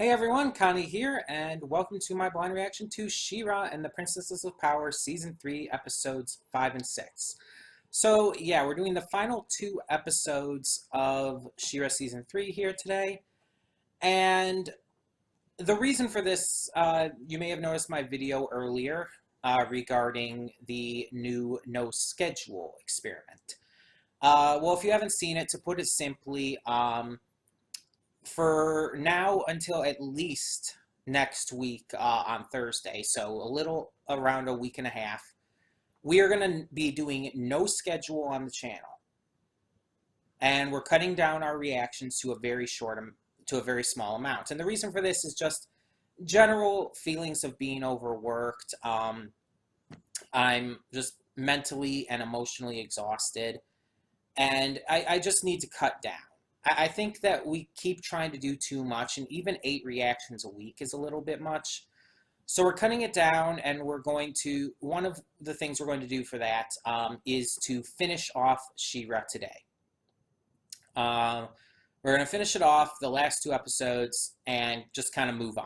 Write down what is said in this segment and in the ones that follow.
Hey everyone, Connie here, and welcome to my blind reaction to She-Ra and the Princesses of Power Season 3, Episodes 5 and 6. So, yeah, we're doing the final two episodes of She-Ra Season 3 here today, and the reason for this, you may have noticed my video earlier regarding the new no schedule experiment. Well, if you haven't seen it, to put it simply, for now until at least next week on Thursday, so a little around a week and a half, we are going to be doing no schedule on the channel. And we're cutting down our reactions to a very small amount. And the reason for this is just general feelings of being overworked. I'm just mentally and emotionally exhausted. And I just need to cut down. I think that we keep trying to do too much, and even 8 reactions a week is a little bit much. So we're cutting it down, and one of the things we're going to do for that is to finish off She-Ra today. We're going to finish it off, the last 2 episodes, and just kind of move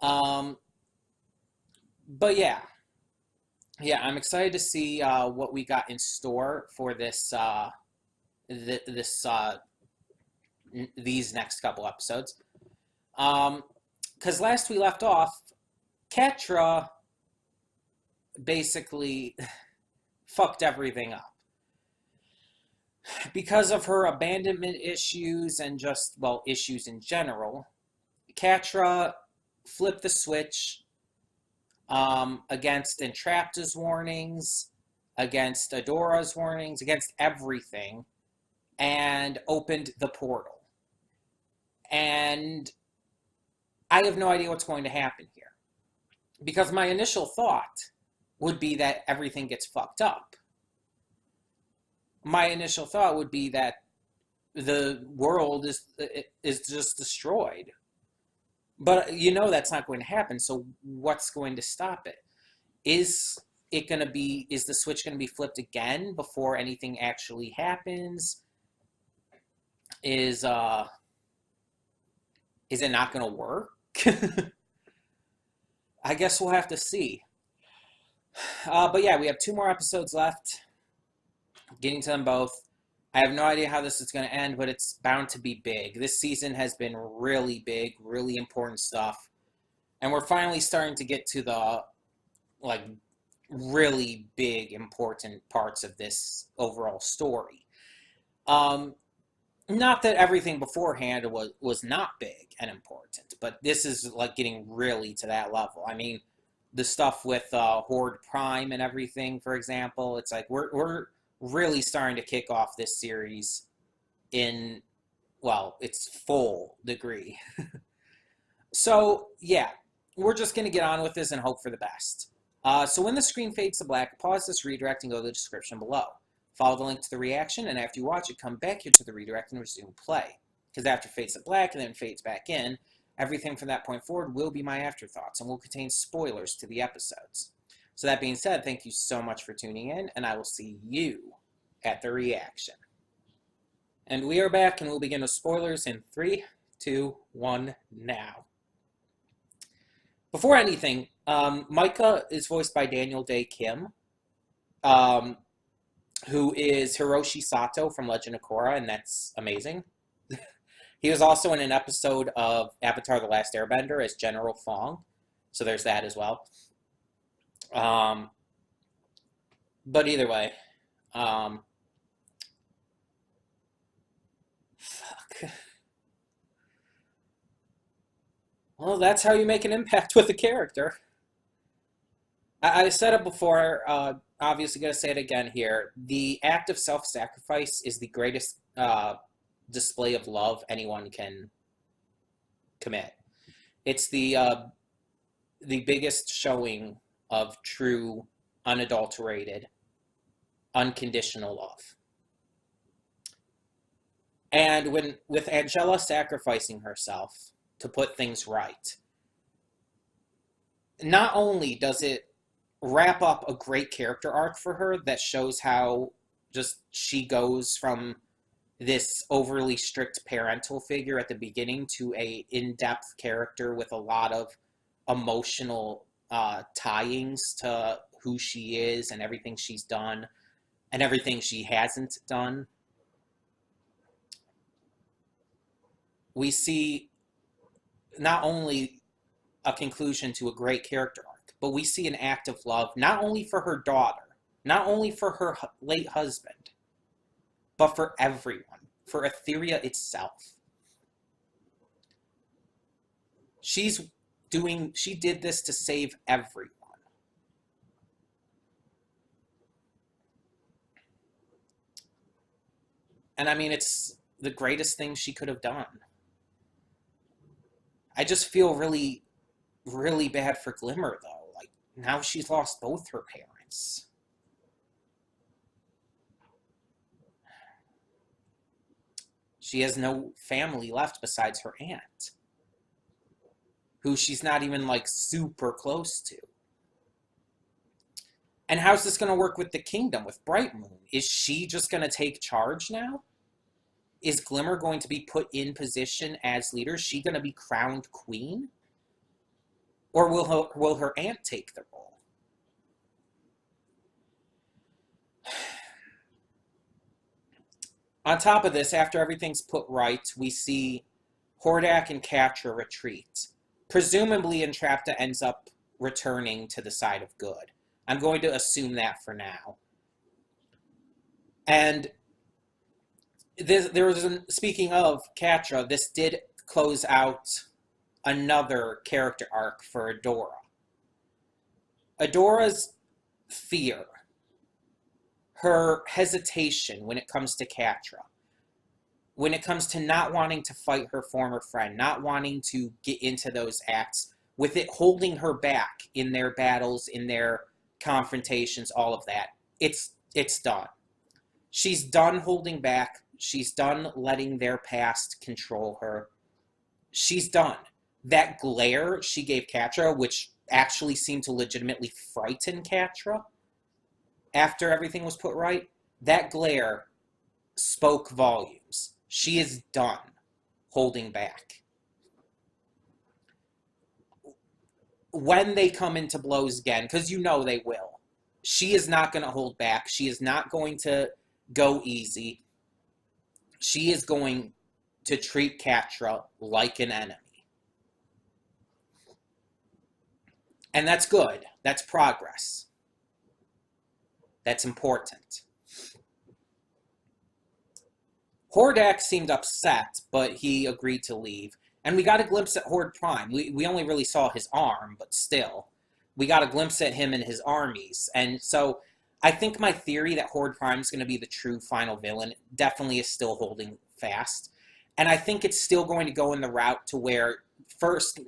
on. But yeah, I'm excited to see what we got in store for this these next couple episodes. Because last we left off, Catra basically fucked everything up. Because of her abandonment issues and just, well, issues in general, Catra flipped the switch against Entrapta's warnings, against Adora's warnings, against everything, and opened the portal. And I have no idea what's going to happen here. Because my initial thought would be that everything gets fucked up. My initial thought would be that the world is just destroyed. But you know that's not going to happen, so what's going to stop it? Is the switch going to be flipped again before anything actually happens? Is it not going to work? I guess we'll have to see. But yeah, we have 2 more episodes left. Getting to them both. I have no idea how this is going to end, but it's bound to be big. This season has been really big, really important stuff. And we're finally starting to get to the, like, really big, important parts of this overall story. Not that everything beforehand was not big and important, but this is like getting really to that level. I mean, the stuff with Horde Prime and everything, for example, it's like we're really starting to kick off this series in, well, its full degree. So, yeah, we're just going to get on with this and hope for the best. So when the screen fades to black, pause this redirect and go to the description below. Follow the link to the reaction, and after you watch it, come back here to the redirect and resume play. Because after it fades to black and then fades back in, everything from that point forward will be my afterthoughts and will contain spoilers to the episodes. So that being said, thank you so much for tuning in, and I will see you at the reaction. And we are back, and we'll begin with spoilers in 3, 2, 1, now. Before anything, Micah is voiced by Daniel Day Kim. Who is Hiroshi Sato from Legend of Korra, and that's amazing. He was also in an episode of Avatar: The Last Airbender as General Fong, so there's that as well. But either way, fuck. Well, that's how you make an impact with a character. I said it before, obviously going to say it again here. The act of self-sacrifice is the greatest display of love anyone can commit. It's the biggest showing of true, unadulterated, unconditional love. And with Angela sacrificing herself to put things right, not only does it wrap up a great character arc for her that shows how just she goes from this overly strict parental figure at the beginning to a in-depth character with a lot of emotional tyings to who she is and everything she's done and everything she hasn't done. We see not only a conclusion to a great character arc, but we see an act of love not only for her daughter, not only for her late husband, but for everyone, for Etheria itself. She did this to save everyone. And I mean, it's the greatest thing she could have done. I just feel really, really bad for Glimmer, though. Like, now she's lost both her parents. She has no family left besides her aunt, who she's not even, like, super close to. And how's this going to work with the kingdom, with Bright Moon? Is she just going to take charge now? Is Glimmer going to be put in position as leader? Is she going to be crowned queen? Or will her aunt take the role? On top of this, after everything's put right, we see Hordak and Catra retreat. Presumably, Entrapta ends up returning to the side of good. I'm going to assume that for now. And speaking of Catra, this did close out another character arc for Adora. Adora's fear, her hesitation when it comes to Catra, when it comes to not wanting to fight her former friend, not wanting to get into those acts, with it holding her back in their battles, in their confrontations, all of that, it's done. She's done holding back. She's done letting their past control her. She's done. That glare she gave Catra, which actually seemed to legitimately frighten Catra after everything was put right, that glare spoke volumes. She is done holding back. When they come into blows again, because you know they will, she is not going to hold back. She is not going to go easy. She is going to treat Catra like an enemy. And that's good. That's progress. That's important. Hordak seemed upset, but he agreed to leave. And we got a glimpse at Horde Prime. We only really saw his arm, but still. We got a glimpse at him and his armies. And so I think my theory that Horde Prime is going to be the true final villain definitely is still holding fast. And I think it's still going to go in the route to where first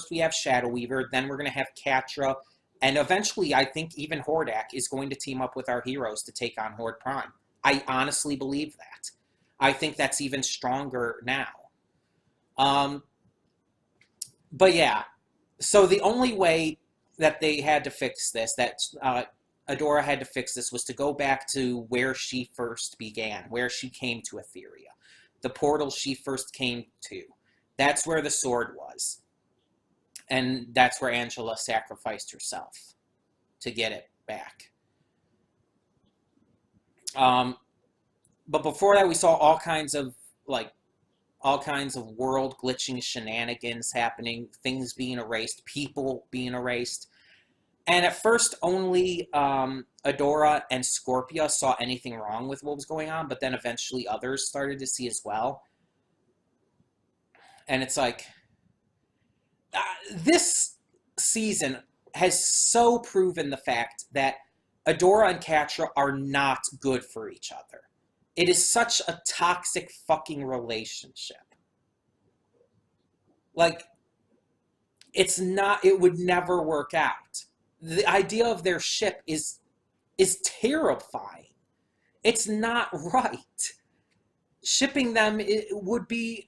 we have Shadow Weaver, then we're going to have Catra, and eventually I think even Hordak is going to team up with our heroes to take on Horde Prime. I honestly believe that. I think that's even stronger now. But yeah, so the only way that they had to fix this, that Adora had to fix this, was to go back to where she first began, where she came to Etheria. The portal she first came to. That's where the sword was. And that's where Angela sacrificed herself to get it back. But before that, we saw all kinds of world glitching shenanigans happening, things being erased, people being erased. And at first, only Adora and Scorpia saw anything wrong with what was going on, but then eventually others started to see as well. And it's like, this season has so proven the fact that Adora and Catra are not good for each other. It is such a toxic fucking relationship. Like, it would never work out. The idea of their ship is terrifying. It's not right. Shipping them, it would be...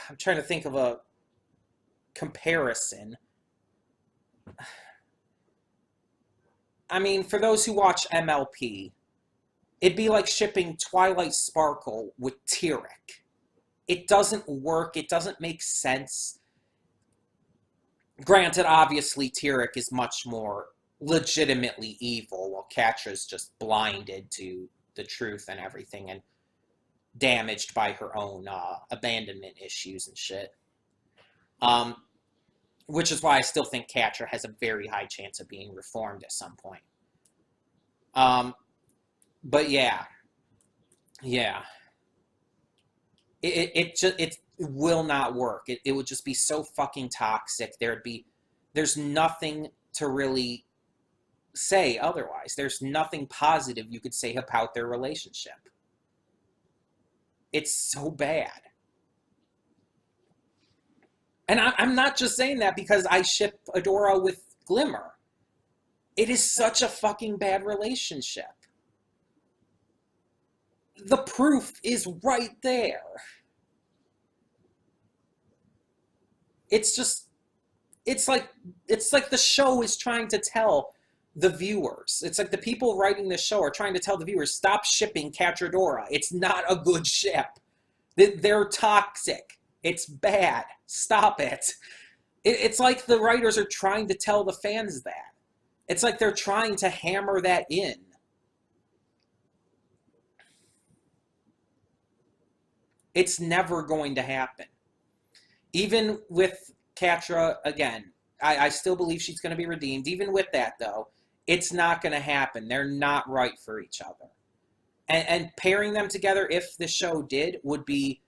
I'm trying to think of a comparison. I mean, for those who watch MLP, It'd be like shipping Twilight Sparkle with Tyrek. It doesn't work. It doesn't make sense. Granted, obviously, Tyrek is much more legitimately evil, while Catra's just blinded to the truth and everything and damaged by her own abandonment issues and shit. Um, which is why I still think Catra has a very high chance of being reformed at some point. But yeah. Yeah. It will not work. It would just be so fucking toxic. There's nothing to really say otherwise. There's nothing positive you could say about their relationship. It's so bad. And I'm not just saying that because I ship Adora with Glimmer. It is such a fucking bad relationship. The proof is right there. It's just, it's like the show is trying to tell the viewers. It's like the people writing the show are trying to tell the viewers, stop shipping Catradora. It's not a good ship. They're toxic. It's bad. Stop it. It's like the writers are trying to tell the fans that. It's like they're trying to hammer that in. It's never going to happen. Even with Catra, again, I still believe she's going to be redeemed. Even with that, though, it's not going to happen. They're not right for each other. And pairing them together, if the show did, would be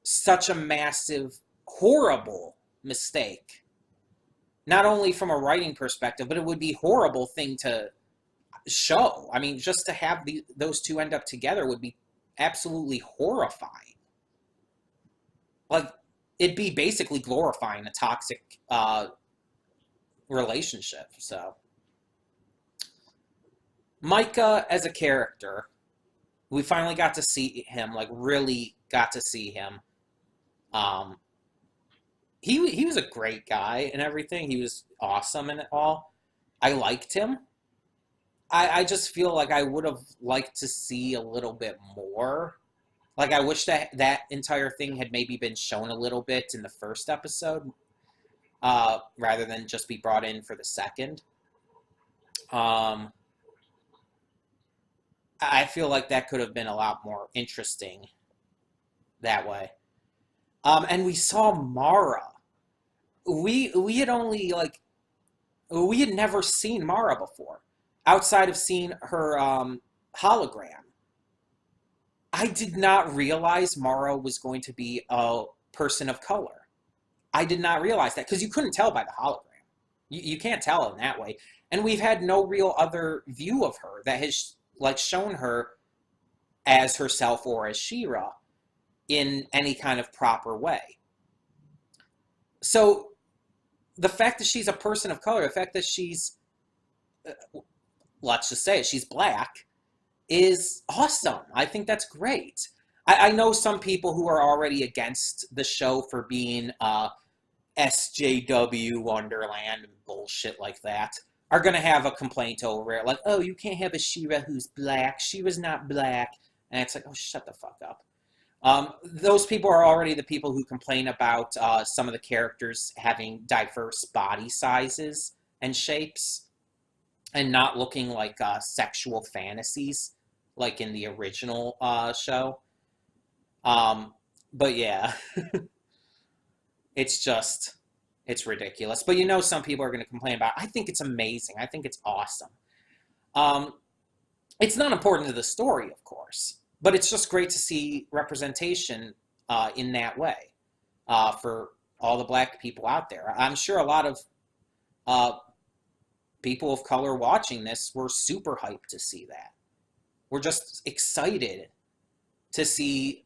such a massive, horrible mistake. Not only from a writing perspective, but it would be a horrible thing to show. I mean, just to have those two end up together would be absolutely horrifying. Like, it'd be basically glorifying a toxic relationship. So, Micah as a character, we finally got to see him, like, really got to see him. He was a great guy and everything. He was awesome and all. I liked him. I just feel like I would have liked to see a little bit more. Like, I wish that entire thing had maybe been shown a little bit in the first episode, rather than just be brought in for the second. I feel like that could have been a lot more interesting that way. And we saw Mara. We had only, like, we had never seen Mara before, outside of seeing her hologram. I did not realize Mara was going to be a person of color. I did not realize that, because you couldn't tell by the hologram. You can't tell in that way. And we've had no real other view of her that has, like, shown her as herself or as She-Ra in any kind of proper way. So the fact that she's a person of color, the fact that she's, let's just say it, she's black, is awesome. I think that's great. I know some people who are already against the show for being SJW Wonderland and bullshit like that are going to have a complaint over it. Like, oh, you can't have a She-Ra who's black. She-Ra's not black. And it's like, oh, shut the fuck up. Those people are already the people who complain about some of the characters having diverse body sizes and shapes and not looking like sexual fantasies like in the original show. But yeah, it's ridiculous. But you know, some people are going to complain about it. I think it's amazing. I think it's awesome. It's not important to the story, of course, but it's just great to see representation in that way for all the black people out there. I'm sure a lot of people of color watching this were super hyped to see that. We're just excited to see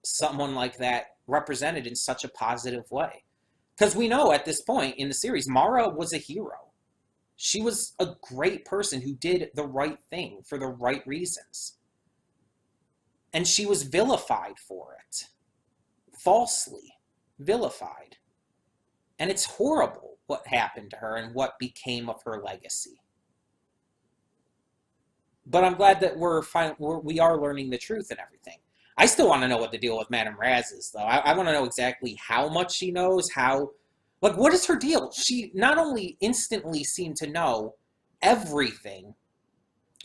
someone like that represented in such a positive way. Because we know at this point in the series, Mara was a hero. She was a great person who did the right thing for the right reasons. And she was vilified for it. Falsely vilified. And it's horrible what happened to her and what became of her legacy. But I'm glad that we are learning the truth and everything. I still want to know what the deal with Madame Raz is, though. I want to know exactly how much she knows, like, what is her deal? She not only instantly seemed to know everything,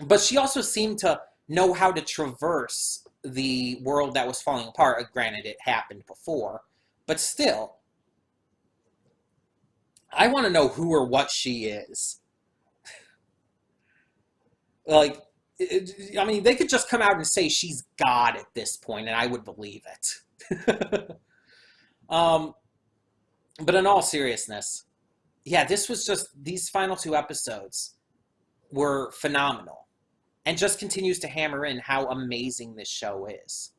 but she also seemed to know how to traverse the world that was falling apart. Granted, it happened before, but still, I want to know who or what she is. Like, I mean, they could just come out and say she's God at this point, and I would believe it. um, but in all seriousness, yeah, this was just these final two episodes were phenomenal, and just continues to hammer in how amazing this show is.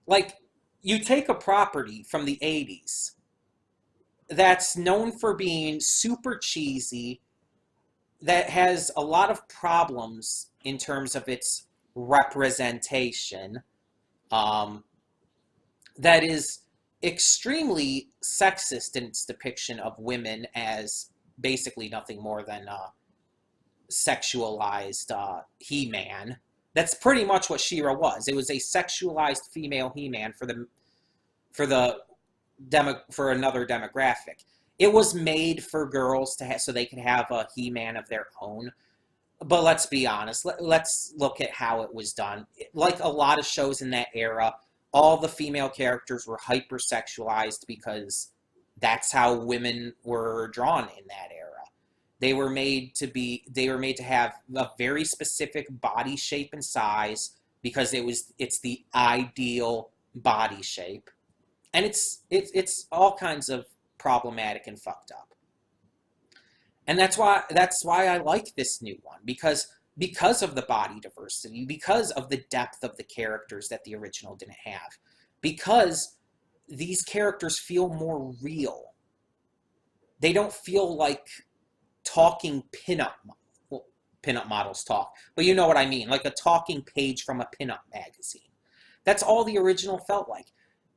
Like, you take a property from the 80s that's known for being super cheesy, that has a lot of problems in terms of its representation, um, that is extremely sexist in its depiction of women as basically nothing more than sexualized He-Man. That's pretty much what She-Ra was. It was a sexualized female He-Man for the for another demographic. It was made for girls to have so they could have a He-Man of their own. But let's be honest. Let's look at how it was done. Like a lot of shows in that era, all the female characters were hypersexualized because that's how women were drawn in that era. They were made to have a very specific body shape and size because it's the ideal body shape. And it's all kinds of problematic and fucked up. And that's why I like this new one, because of the body diversity, because of the depth of the characters that the original didn't have, because these characters feel more real. They don't feel like talking pinup, well, pinup models talk, but you know what I mean, like a talking page from a pinup magazine. That's all the original felt like.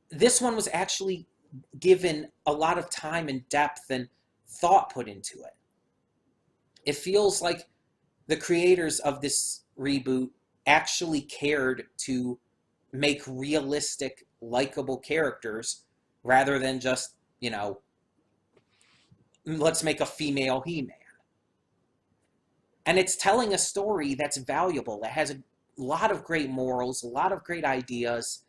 This one was actually given a lot of time and depth and thought put into it. It feels like the creators of this reboot actually cared to make realistic, likable characters rather than just, let's make a female He-Man. And it's telling a story that's valuable, that has a lot of great morals, a lot of great ideas,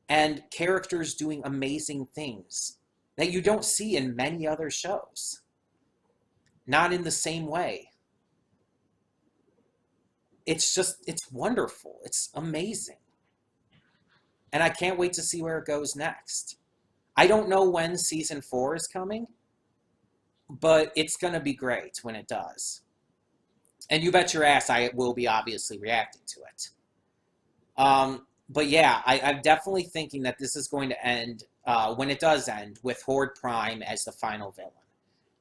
and characters doing amazing things that you don't see in many other shows. Not in the same way. It's wonderful. It's amazing. And I can't wait to see where it goes next. I don't know when season 4 is coming, but it's going to be great when it does. And you bet your ass I will be obviously reacting to it. But yeah, I'm definitely thinking that this is going to end, when it does end, with Horde Prime as the final villain.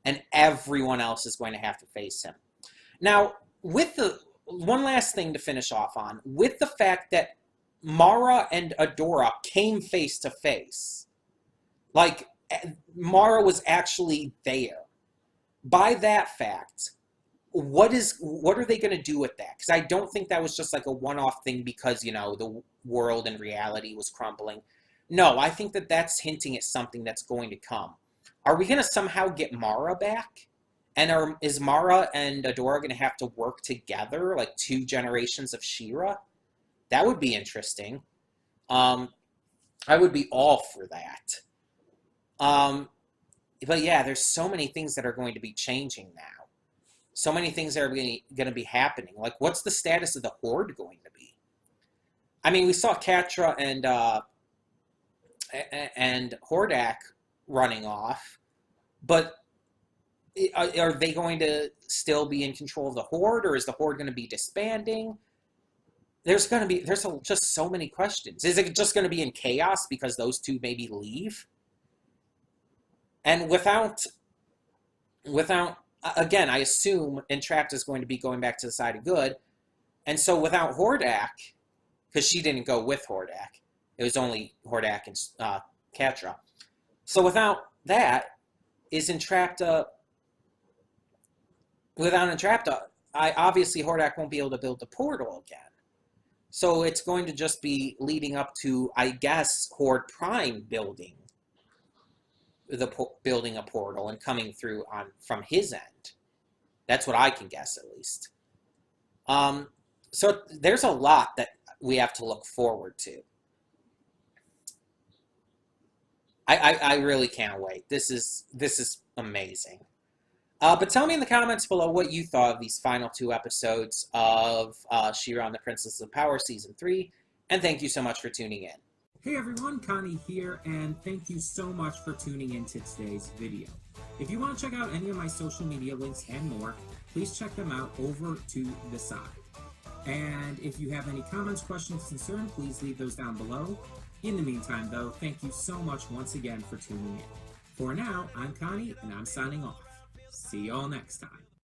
And everyone else is going to have to face him. Now, with the one last thing to finish off on, with the fact that Mara and Adora came face to face, like Mara was actually there. By that fact, what are they going to do with that? Because I don't think that was just like a one-off thing because, the world and reality was crumbling. No, I think that that's hinting at something that's going to come. Are we going to somehow get Mara back? And is Mara and Adora going to have to work together, like 2 generations of She-Ra? That would be interesting. I would be all for that. But yeah, there's so many things that are going to be changing now. So many things that are going to be happening. Like, what's the status of the Horde going to be? I mean, we saw Catra and Hordak running off, but are they going to still be in control of the Horde, or is the Horde going to be disbanding? There's just so many questions. Is it just going to be in chaos because those two maybe leave? And without again, I assume Entrapped is going to be going back to the side of good, and so without Hordak, because she didn't go with Hordak, it was only Hordak and Catra. So without that, is Entrapped without Entrapta, obviously Hordak won't be able to build the portal again. So it's going to just be leading up to, I guess, Horde Prime building a portal and coming through from his end. That's what I can guess, at least. So there's a lot that we have to look forward to. I really can't wait. This is amazing. But tell me in the comments below what you thought of these final 2 episodes of She-Ra and the Princess of Power Season 3, and thank you so much for tuning in. Hey everyone, Connie here, and thank you so much for tuning in to today's video. If you want to check out any of my social media links and more, please check them out over to the side. And if you have any comments, questions, concerns, please leave those down below. In the meantime, though, thank you so much once again for tuning in. For now, I'm Connie, and I'm signing off. See y'all next time.